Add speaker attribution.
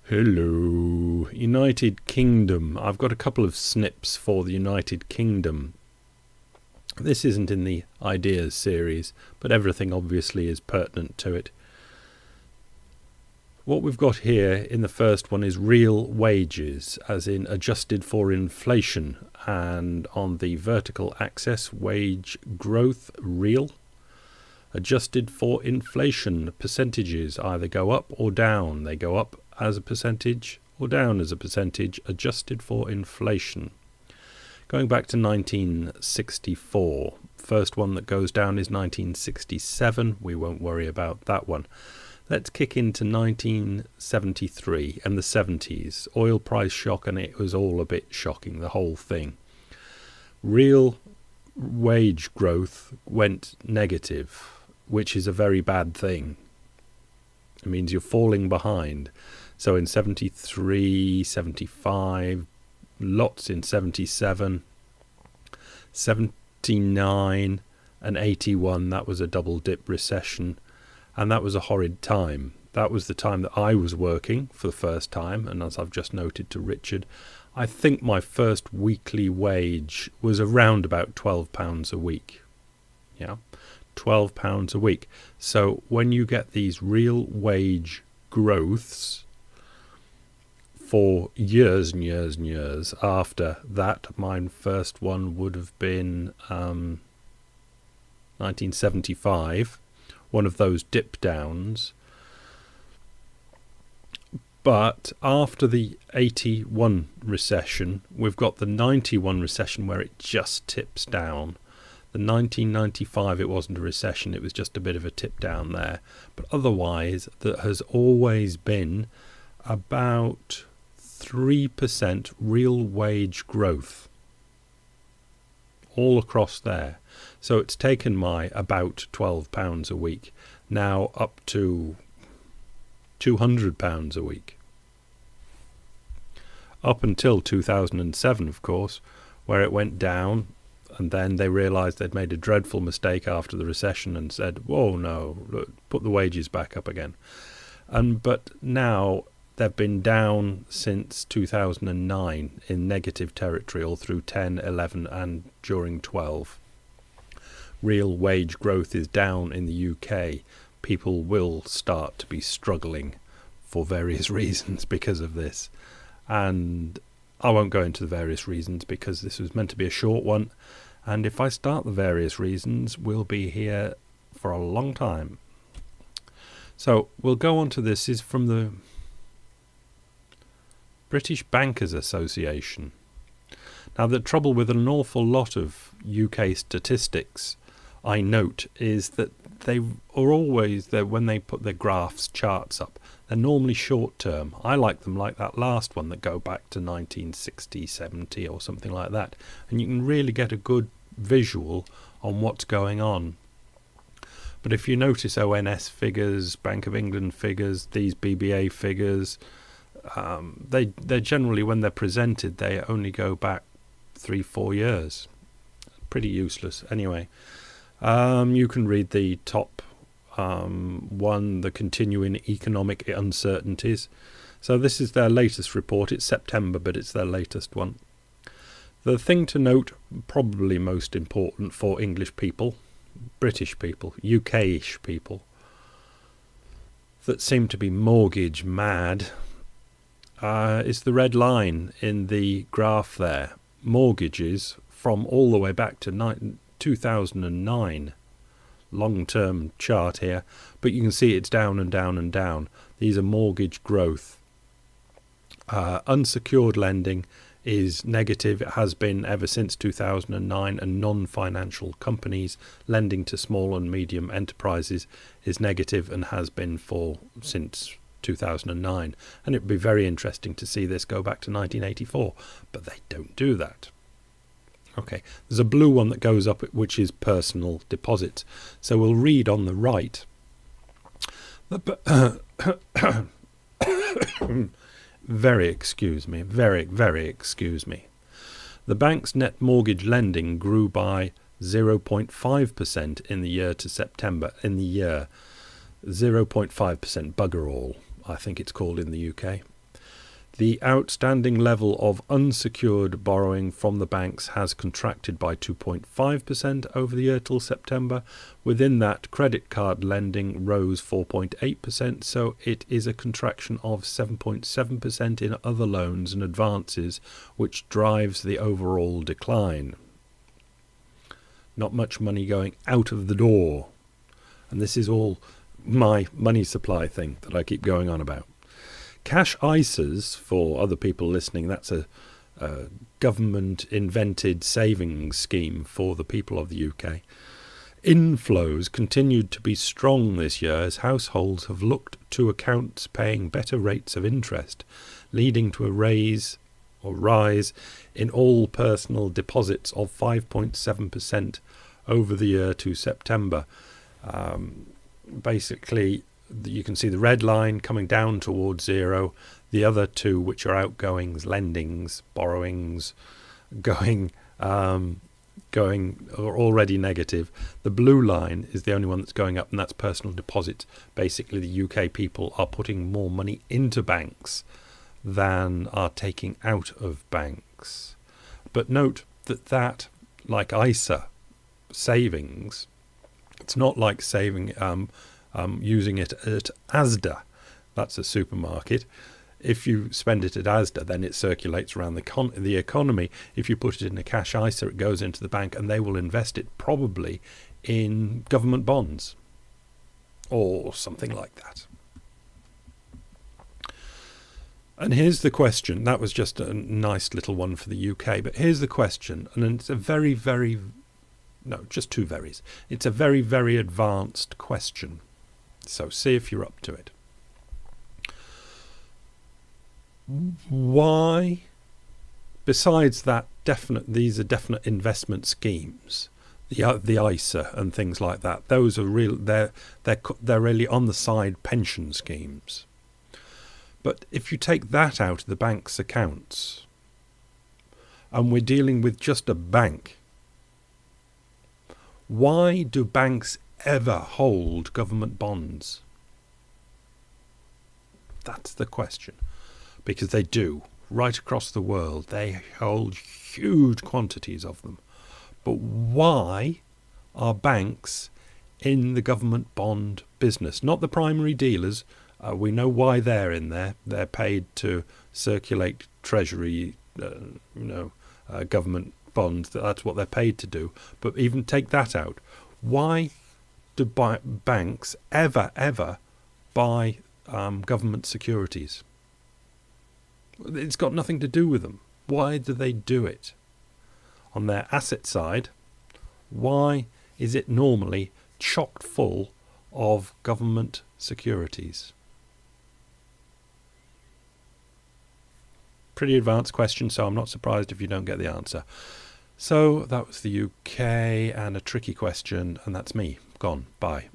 Speaker 1: Hello, United Kingdom. I've got a couple of snips for the United Kingdom. This isn't in the ideas series, but everything obviously is pertinent to it. What we've got here in the first one is real wages, as in adjusted for inflation, and on the vertical axis, wage growth, real. Adjusted for inflation, percentages either go up or down. They go up as a percentage or down as a percentage, adjusted for inflation. Going back to 1964, first one that goes down is 1967. We won't worry about that one. Let's kick into 1973 and the 70s. Oil price shock, and it was all a bit shocking, the whole thing. Real wage growth went negative, which is a very bad thing. It means you're falling behind. So in 73, 75, lots in 77, 79 and 81, that was a double dip recession, and that was a horrid time. That was the time that I was working for the first time, and as I've just noted to Richard, I think my first weekly wage was around about £12 a week. Yeah, £12 a week. So when you get these real wage growths for years and years and years after that, mine first one would have been 1975, one of those dip downs. But after the 81 recession, we've got the 91 recession where it just tips down. The 1995, it wasn't a recession, it was just a bit of a tip down there. But otherwise, there has always been about 3% real wage growth all across there. So it's taken my about £12 a week now up to £200 a week. Up until 2007, of course, where it went down, and then they realised they'd made a dreadful mistake after the recession and said, whoa, no, look, put the wages back up again. But now they've been down since 2009 in negative territory all through 10, 11 and during 12. Real wage growth is down in the UK. People will start to be struggling for various reasons because of this. And I won't go into the various reasons because this was meant to be a short one. And if I start the various reasons, we'll be here for a long time. So we'll go on to this. Is from the British Bankers Association. Now, the trouble with an awful lot of UK statistics, I note, is that they are always there when they put their graphs, charts up. They're normally short term. I like them like that last one that go back to 1960, 70 or something like that. And you can really get a good visual on what's going on. But if you notice ONS figures, Bank of England figures, these BBA figures, they're generally, when they're presented, they only go back 3-4 years. Pretty useless. Anyway, you can read the top one, the continuing economic uncertainties. So this is their latest report. It's September, but it's their latest one. The thing to note, probably most important for English people, British people, UK-ish people, that seem to be mortgage mad, is the red line in the graph there. Mortgages from all the way back to 2009. Long-term chart here, but you can see it's down and down and down. These are mortgage growth. Unsecured lending is negative. It has been ever since 2009, and non-financial companies lending to small and medium enterprises is negative and has been since 2009. And it would be very interesting to see this go back to 1984, but they don't do that. Okay, there's a blue one that goes up, which is personal deposits. So we'll read on the right. Very excuse me. The bank's net mortgage lending grew by 0.5% in the year to September. In the year, 0.5%, bugger all, I think it's called in the UK. The outstanding level of unsecured borrowing from the banks has contracted by 2.5% over the year till September. Within that, credit card lending rose 4.8%, so it is a contraction of 7.7% in other loans and advances, which drives the overall decline. Not much money going out of the door. And this is all my money supply thing that I keep going on about. Cash ISAs, for other people listening, that's a government-invented savings scheme for the people of the UK. Inflows continued to be strong this year as households have looked to accounts paying better rates of interest, leading to a rise in all personal deposits of 5.7% over the year to September. Basically, you can see the red line coming down towards zero. The other two, which are outgoings, lendings, borrowings, going are already negative. The blue line is the only one that's going up, and that's personal deposits. Basically, the UK people are putting more money into banks than are taking out of banks. But note that like ISA savings, it's not like saving using it at Asda. That's a supermarket. If you spend it at Asda, then it circulates around the economy. If you put it in a cash ISA, it goes into the bank and they will invest it probably in government bonds or something like that. And here's the question. That was just a nice little one for the UK, but here's the question, and it's a just two verys. It's a very, very advanced question. So see if you're up to it. Why, besides that, these are definite investment schemes, the ISA and things like that. Those are real. They're really on the side pension schemes. But if you take that out of the bank's accounts, and we're dealing with just a bank, why do banks ever hold government bonds? That's the question. Because they do. Right across the world, they hold huge quantities of them. But why are banks in the government bond business? Not the primary dealers. We know why they're in there. They're paid to circulate treasury, government bonds. That's what they're paid to do. But even take that out. Why do banks ever buy government securities? It's got nothing to do with them. Why do they do it? On their asset side, why is it normally chock full of government securities? Pretty advanced question, so I'm not surprised if you don't get the answer. So that was the UK and a tricky question, and that's me. Gone. Bye.